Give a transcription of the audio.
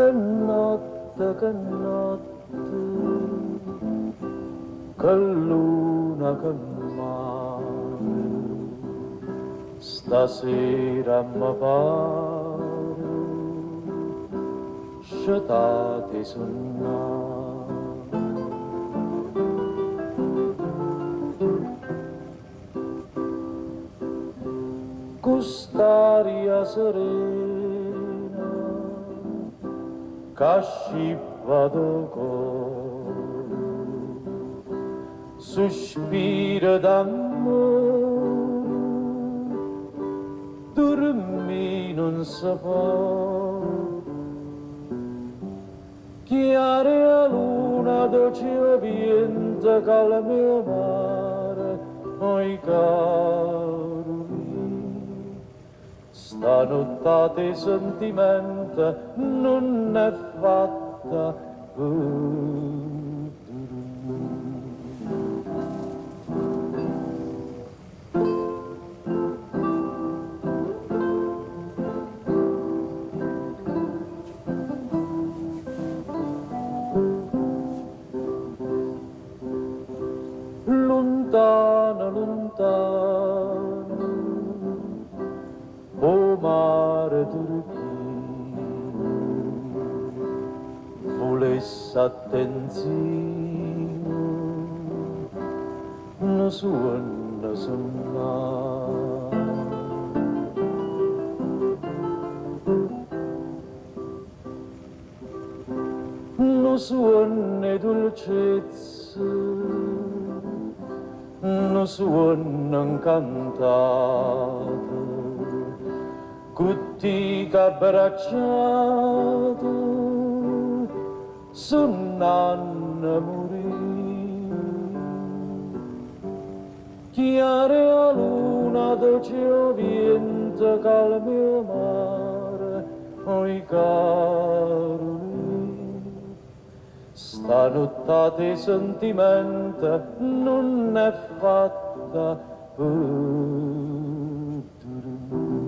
che notte, che luna, che mare, stasera mi pare, scetate suonare. Quest'aria serena che scippa do cuore, sospira d'amore, dormì non si può. Chiara luna, dolce vento, calma mio mare, oi caro. Stanotte sentimento non è fatta lontano, lontano, o mare turchino, volesse attenzione, non suona suonare. Non suona dolcezza, non suona incantata, tutti abbracciati, suonano morire. Chiara luna, dolce vento, calma mio mare, oi caro. Stanotte sentimento non è fatta per dormire.